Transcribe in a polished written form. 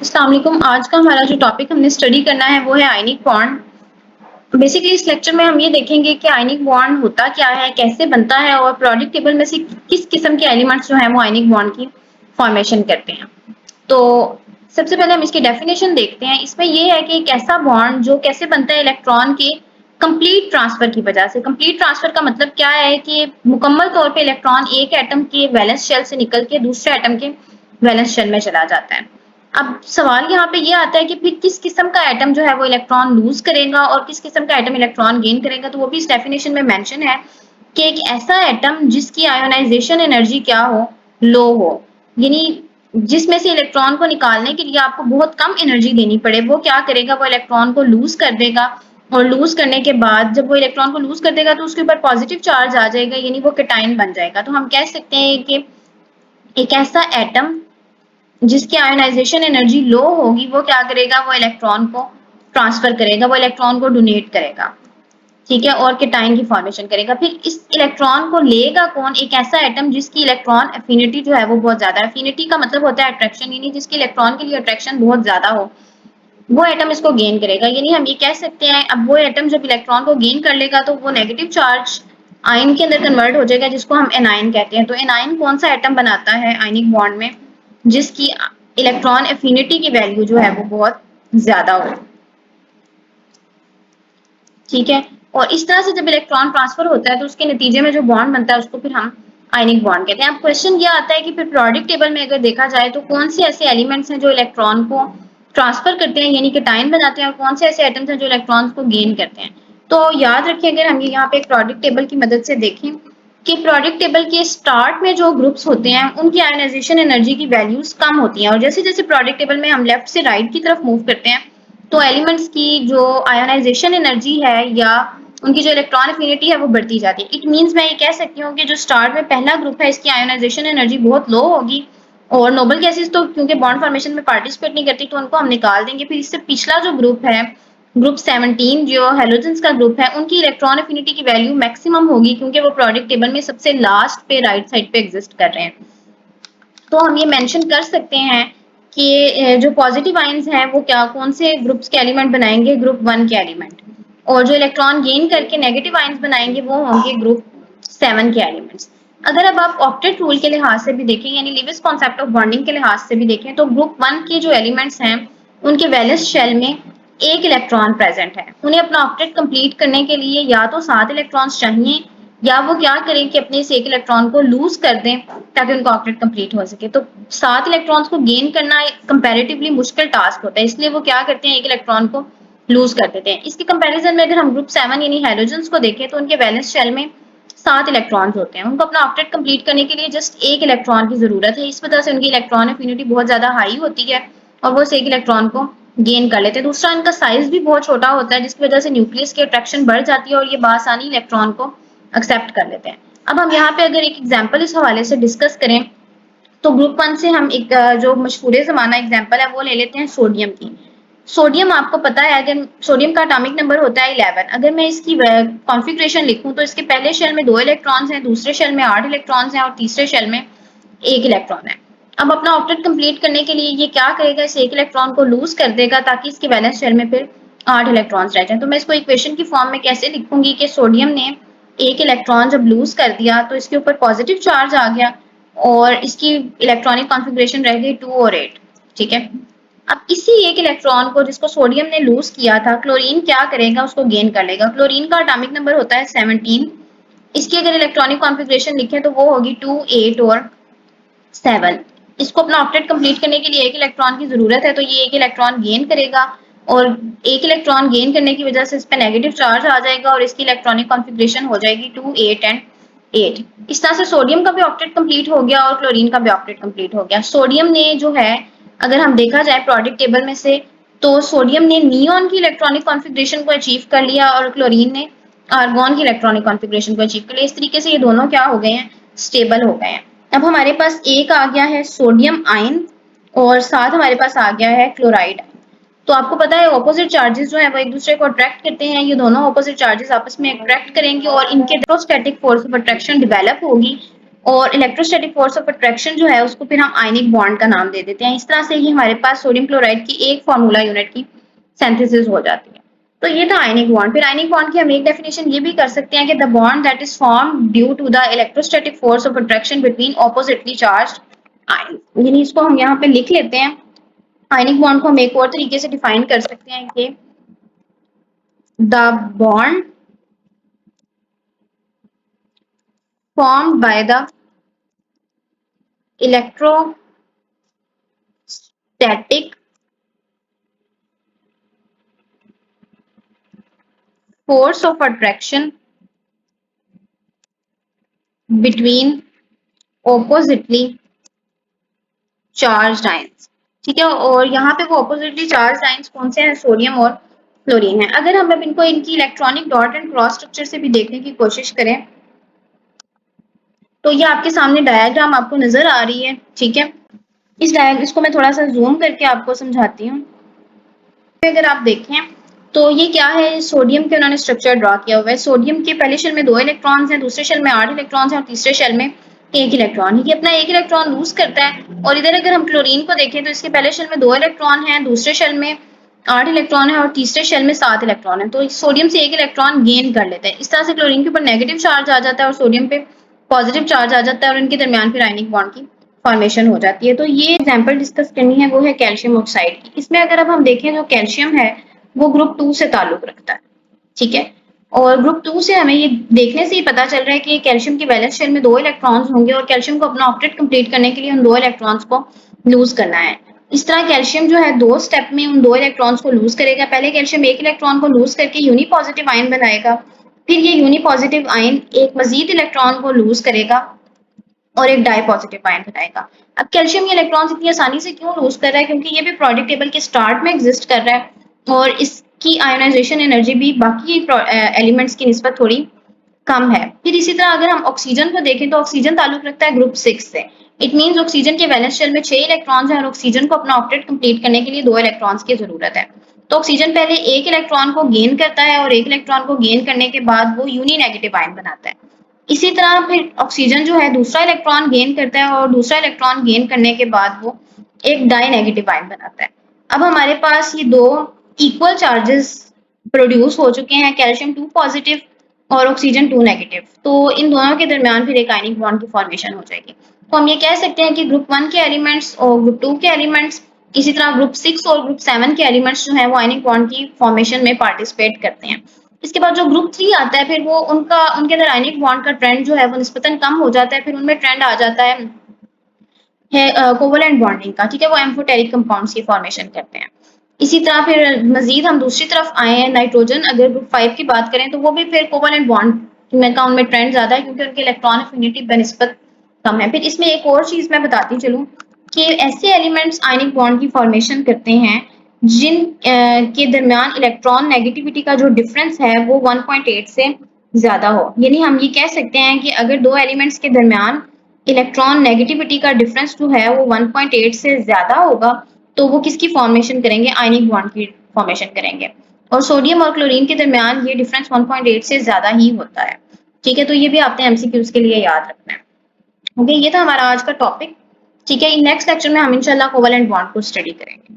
अस्सलाम वालेकुम। आज का हमारा जो टॉपिक हमने स्टडी करना है वो है आयनिक बॉन्ड। बेसिकली इस लेक्चर में हम ये देखेंगे कि आयनिक बॉन्ड होता क्या है, कैसे बनता है और periodic टेबल में से किस किस्म के एलिमेंट्स जो है वो आयनिक बॉन्ड की फॉर्मेशन करते हैं। तो सबसे पहले हम इसकी डेफिनेशन देखते हैं। इसमें ये है कि एक ऐसा बॉन्ड जो कैसे बनता है इलेक्ट्रॉन के कंप्लीट ट्रांसफर की वजह से। कंप्लीट ट्रांसफर का मतलब क्या है कि मुकम्मल तौर पे इलेक्ट्रॉन एक एटम के वैलेंस शेल से निकल के दूसरे एटम के वैलेंस शेल में चला जाता है। अब सवाल यहाँ पे ये आता है कि फिर किस किस्म का एटम जो है वो इलेक्ट्रॉन लूज करेगा और किस किस्म का एटम इलेक्ट्रॉन गेन करेगा, तो वो भी इस डेफिनेशन में मेंशन है कि एक ऐसा एटम जिसकी आयोनाइजेशन एनर्जी क्या हो, लो हो, यानी जिसमें से इलेक्ट्रॉन को निकालने के लिए आपको बहुत कम एनर्जी देनी पड़े, वो क्या करेगा, वो इलेक्ट्रॉन को लूज कर देगा और लूज करने के बाद जब वो इलेक्ट्रॉन को लूज कर देगा तो उसके ऊपर पॉजिटिव चार्ज आ जाएगा, यानी वो कैटायन बन जाएगा। तो हम कह सकते हैं कि एक ऐसा एटम जिसकी आयोनाइजेशन एनर्जी लो होगी वो क्या करेगा, वो इलेक्ट्रॉन को ट्रांसफर करेगा, वो इलेक्ट्रॉन को डोनेट करेगा, ठीक है, और कैटायन की फॉर्मेशन करेगा। फिर इस इलेक्ट्रॉन को लेगा कौन, एक ऐसा एटम जिसकी इलेक्ट्रॉन एफिनिटी जो है वो बहुत ज्यादा है। एफिनिटी का मतलब होता है अट्रैक्शन, यानी जिसकी इलेक्ट्रॉन के लिए अट्रैक्शन बहुत ज्यादा हो, वो एटम इसको गेन करेगा। यानी हम ये कह सकते हैं अब वो एटम जब इलेक्ट्रॉन को गेन कर लेगा तो वो नेगेटिव चार्ज आयन के अंदर कन्वर्ट हो जाएगा, जिसको हम एनायन कहते हैं। तो एनायन कौन सा एटम बनाता है आयनिक बॉन्ड में, जिसकी इलेक्ट्रॉन एफिनिटी की वैल्यू जो है वो बहुत ज्यादा हो, ठीक है। और इस तरह से जब इलेक्ट्रॉन ट्रांसफर होता है तो उसके नतीजे में जो बॉन्ड बनता है उसको फिर हम आयनिक बॉन्ड कहते हैं। अब क्वेश्चन ये आता है कि फिर पीरियोडिक टेबल में अगर देखा जाए तो कौन से ऐसे एलिमेंट्स हैं जो इलेक्ट्रॉन को ट्रांसफर करते हैं, यानी कैटायन बनाते हैं, और कौन से ऐसे एटम्स हैं जो इलेक्ट्रॉन्स को गेन करते हैं। तो याद रखिए, अगर हम यहाँ पे एक पीरियोडिक टेबल की मदद से देखें कि पीरियोडिक टेबल के स्टार्ट में जो ग्रुप्स होते हैं उनकी आयोनाइजेशन एनर्जी की वैल्यूज कम होती हैं, और जैसे जैसे पीरियोडिक टेबल में हम लेफ्ट से राइट की तरफ मूव करते हैं तो एलिमेंट्स की जो आयोनाइजेशन एनर्जी है या उनकी जो इलेक्ट्रॉन एफिनिटी है वो बढ़ती जाती है। इट मींस मैं ये कह सकती हूँ कि जो स्टार्ट में पहला ग्रुप है इसकी आयोनाइजेशन एनर्जी बहुत लो होगी, और नोबल गैसेस तो क्योंकि बॉन्ड फॉर्मेशन में पार्टिसिपेट नहीं करती तो उनको हम निकाल देंगे। फिर इससे पिछला जो ग्रुप है, ग्रुप 17, जो हेलोजेंस का ग्रुप है, उनकी इलेक्ट्रॉन एफिनिटी की वैल्यू मैक्सिमम होगी क्योंकि वो पीरियोडिक टेबल में सबसे लास्ट पे राइट साइड पे एग्जिस्ट कर रहे हैं। तो हम ये मेंशन कर सकते हैं कि जो पॉजिटिव आयंस हैं वो क्या, कौन से ग्रुप्स के एलिमेंट बनाएंगे, ग्रुप 1 के एलिमेंट, और जो इलेक्ट्रॉन गेन करके नेगेटिव आयंस बनाएंगे वो होंगे ग्रुप 7 के एलिमेंट्स। अगर अब आप ऑक्टेट रूल के लिहाज से भी देखें, यानी लीविस कॉन्सेप्ट ऑफ बॉन्डिंग के लिहाज से भी देखें, तो ग्रुप 1 के जो एलिमेंट्स हैं उनके वैलेंस शेल में एक इलेक्ट्रॉन प्रेजेंट है। उन्हें अपना ऑक्टेट कंप्लीट करने के लिए या तो 7 इलेक्ट्रॉन्स चाहिए, या वो क्या करें कि अपने इस एक इलेक्ट्रॉन को लूज कर दें ताकि उनका ऑक्टेट कंप्लीट हो सके। तो 7 इलेक्ट्रॉन्स को गेन करना कंपैरेटिवली मुश्किल टास्क होता है, इसलिए वो क्या करते हैं, एक इलेक्ट्रॉन को लूज कर देते हैं। इसके कंपैरिजन में अगर हम ग्रुप 7 यानी हाइड्रोजन्स को देखें तो उनके वैलेंस शेल में 7 इलेक्ट्रॉन्स होते हैं। उनको अपना ऑक्टेट कंप्लीट करने के लिए जस्ट एक इलेक्ट्रॉन की जरूरत है, इस वजह से उनकी इलेक्ट्रॉन एफिनिटी बहुत ज्यादा हाई होती है और वो एक इलेक्ट्रॉन को गेन कर लेते हैं। दूसरा, इनका साइज भी बहुत छोटा होता है जिसकी वजह से न्यूक्लियस की अट्रैक्शन बढ़ जाती है और ये बासानी इलेक्ट्रॉन को एक्सेप्ट कर लेते हैं। अब हम यहाँ पे अगर एक एग्जाम्पल इस हवाले से डिस्कस करें तो ग्रुप 1 से हम एक जो मशहूर जमाना एग्जाम्पल है वो ले लेते हैं सोडियम की। सोडियम आपको पता है, अगर सोडियम का एटॉमिक नंबर होता है 11। अगर मैं इसकी कॉन्फ़िगरेशन लिखूं तो इसके पहले शेल में 2 इलेक्ट्रॉन्स हैं, दूसरे शेल में 8 इलेक्ट्रॉन्स हैं और तीसरे शेल में 1 इलेक्ट्रॉन है। अब अपना ऑक्टेट कंप्लीट करने के लिए ये क्या करेगा, इस एक इलेक्ट्रॉन को लूज कर देगा ताकि इसके वैलेंस शेल में फिर 8 इलेक्ट्रॉन्स रह जाएं। तो मैं इसको इक्वेशन की फॉर्म में कैसे लिखूंगी कि सोडियम ने एक इलेक्ट्रॉन जब लूज कर दिया तो इसके ऊपर पॉजिटिव चार्ज आ गया और इसकी इलेक्ट्रॉनिक कॉन्फ़िगरेशन रह गई 2 और 8, ठीक है। अब इसी एक इलेक्ट्रॉन को जिसको सोडियम ने लूज किया था, क्लोरीन क्या करेगा, उसको गेन कर लेगा। क्लोरीन का एटॉमिक नंबर होता है 17। इसकी अगर इलेक्ट्रॉनिक कॉन्फ़िगरेशन लिखें तो वो होगी 2, 8 और 7। इसको अपना ऑक्टेट कंप्लीट करने के लिए एक इलेक्ट्रॉन की जरूरत है, तो ये एक इलेक्ट्रॉन गेन करेगा और एक इलेक्ट्रॉन गेन करने की वजह से इस पे नेगेटिव चार्ज आ जाएगा और इसकी इलेक्ट्रॉनिक कॉन्फ़िगरेशन हो जाएगी 2, 8 एंड 8। इस तरह से सोडियम का भी ऑक्टेट कंप्लीट हो गया और क्लोरीन का भी ऑक्टेट कंप्लीट हो गया। सोडियम ने जो है, अगर हम देखा जाए पीरियोडिक टेबल में से, तो सोडियम ने नियॉन की इलेक्ट्रॉनिक कॉन्फ़िगरेशन को अचीव कर लिया और क्लोरीन ने आर्गॉन की इलेक्ट्रॉनिक कॉन्फ़िगरेशन को अचीव कर लिया। इस तरीके से ये दोनों क्या हो गए हैं, स्टेबल हो गए हैं। अब हमारे पास एक आ गया है सोडियम आयन और साथ हमारे पास आ गया है क्लोराइड। तो आपको पता है ऑपोजिट चार्जेस जो है वो एक दूसरे को अट्रैक्ट करते हैं। ये दोनों ऑपोजिट चार्जेस आपस में अट्रैक्ट करेंगे और इनके electrostatic force of attraction develop होगी और इलेक्ट्रोस्टैटिक फोर्स ऑफ अट्रैक्शन जो है उसको फिर हम आयनिक बॉन्ड का नाम दे देते हैं। इस तरह से ही हमारे पास सोडियम क्लोराइड की एक फार्मूला यूनिट की सिंथेसिस हो जाती है। तो ये था आयनिक बॉन्ड। फिर आयनिक बॉन्ड की हम एक डेफिनेशन ये भी कर सकते हैं कि the bond that is form due to the electrostatic force of attraction between oppositely charged ion. यानी इसको हम यहाँ पे लिख लेते हैं। आयनिक बॉन्ड को हम एक और तरीके से डिफाइन कर सकते हैं कि the bond formed by the electrostatic force of attraction between oppositely charged ions। ठीक है, और यहाँ पे वो oppositely charged ions कौन से हैं? सोडियम और क्लोरीन है। अगर हम अब इनको इनकी electronic dot and cross structure से भी देखने की कोशिश करें तो ये आपके सामने डायग्राम आपको नजर आ रही है। ठीक है, इसको मैं थोड़ा सा जूम करके आपको समझाती हूँ। अगर आप देखें तो ये क्या है, सोडियम के उन्होंने स्ट्रक्चर ड्रॉ किया हुआ है। सोडियम के पहले शेल में 2 इलेक्ट्रॉन्स हैं, दूसरे शेल में 8 इलेक्ट्रॉन्स हैं और तीसरे शेल में 1 इलेक्ट्रॉन। ये अपना 1 इलेक्ट्रॉन लूज करता है। और इधर अगर हम क्लोरीन को देखें तो इसके पहले शेल में 2 इलेक्ट्रॉन हैं, दूसरे शेल में 8 इलेक्ट्रॉन है और तीसरे शेल में 7 इलेक्ट्रॉन है। तो सोडियम से 1 इलेक्ट्रॉन गेन कर लेते हैं। इस तरह से क्लोरीन के ऊपर नेगेटिव चार्ज आ जाता है और सोडियम पे पॉजिटिव चार्ज आ जाता है और इनके दरमियान फिर आयनिक बॉन्ड की फॉर्मेशन हो जाती है। तो ये एग्जांपल डिस्कस करनी है वो है कैल्शियम ऑक्साइड की। इसमें अगर अब हम देखें जो कैल्शियम है वो ग्रुप 2 से ताल्लुक रखता है। ठीक है, और ग्रुप 2 से हमें ये देखने से ही पता चल रहा है कि कैल्शियम की वैलेंस शेल में 2 इलेक्ट्रॉन्स होंगे और कैल्शियम को अपना ऑक्टेट कंप्लीट करने के लिए उन 2 इलेक्ट्रॉन्स को लूज करना है। इस तरह कैल्शियम जो है 2 स्टेप में उन 2 इलेक्ट्रॉन्स को लूज करेगा। पहले कैल्शियम 1 इलेक्ट्रॉन को लूज करके यूनी पॉजिटिव आयन बनाएगा, फिर ये यूनी पॉजिटिव आयन एक मजीद इलेक्ट्रॉन को लूज करेगा और एक डाई पॉजिटिव आयन बनाएगा। अब कैल्शियम ये इलेक्ट्रॉन्स इतनी आसानी से क्यों लूज कर रहा है? क्योंकि ये भी पीरियोडिक टेबल के स्टार्ट में एग्जिस्ट कर रहा है और इसकी आयोनाइजेशन एनर्जी भी बाकी एलिमेंट्स की निस्बत थोड़ी कम है। फिर इसी तरह अगर हम ऑक्सीजन को देखें तो ऑक्सीजन ताल्लुक रखता है ग्रुप 6 से। इट मींस ऑक्सीजन के वैलेंस शेल में 6 इलेक्ट्रॉन्स हैं और ऑक्सीजन को अपना ऑक्टेट कंप्लीट करने के लिए 2 इलेक्ट्रॉन्स की जरूरत है। तो ऑक्सीजन पहले 1 इलेक्ट्रॉन को गेन करता है और 1 इलेक्ट्रॉन को गेन करने के बाद वो यूनी नेगेटिव आयन बनाता है। इसी तरह फिर ऑक्सीजन जो है दूसरा इलेक्ट्रॉन गेन करता है और दूसरा इलेक्ट्रॉन गेन करने के बाद वो एक डाई नेगेटिव आयन बनाता है। अब हमारे पास ये 2 इक्वल चार्जेस प्रोड्यूस हो चुके हैं, कैल्शियम 2 पॉजिटिव और ऑक्सीजन 2 नेगेटिव। तो इन दोनों के दरमियान फिर एक आयनिक बॉन्ड की फॉर्मेशन हो जाएगी। तो हम ये कह सकते हैं कि ग्रुप 1 के एलिमेंट्स और ग्रुप 2 के एलिमेंट्स, इसी तरह ग्रुप 6 और ग्रुप 7 के एलिमेंट्स जो हैं वो आयनिक बॉन्ड की फॉर्मेशन में पार्टिसिपेट करते हैं। इसके बाद जो ग्रुप 3 आता है फिर वो उनके अंदर आयनिक बॉन्ड का ट्रेंड जो है वो निस्बतन कम हो जाता है। फिर उनमें ट्रेंड आ जाता है कोवलेंट बॉन्डिंग का। ठीक है, वो एम्फोटेरिक कंपाउंड्स की फॉर्मेशन करते हैं। इसी तरह फिर मजीद हम दूसरी तरफ आए हैं नाइट्रोजन, अगर ग्रुप 5 की बात करें तो वो भी फिर कोवलेंट बॉन्ड में का उनमें ट्रेंड ज्यादा है क्योंकि उनके इलेक्ट्रॉन एफिनिटी बनिस्बत कम है। फिर इसमें एक और चीज मैं बताती चलूं कि ऐसे एलिमेंट्स आयनिक बॉन्ड की फॉर्मेशन करते हैं जिन के दरमियान इलेक्ट्रॉन नेगेटिविटी का जो डिफरेंस है वो 1.8 से ज्यादा हो। यानी हम ये कह सकते हैं कि अगर 2 एलिमेंट्स के दरमियान इलेक्ट्रॉन नेगेटिविटी का डिफरेंस जो है वो 1.8 से ज्यादा होगा तो वो किसकी फॉर्मेशन करेंगे? आयनिक बॉन्ड की फॉर्मेशन करेंगे। और सोडियम और क्लोरीन के दरमियान ये डिफरेंस 1.8 से ज्यादा ही होता है। ठीक है, तो ये भी आपने एमसीक्यूज के लिए याद रखना है। ओके, ये था हमारा आज का टॉपिक। ठीक है, नेक्स्ट लेक्चर में हम इंशाल्लाह कोवेलेंट बॉन्ड को स्टडी करेंगे।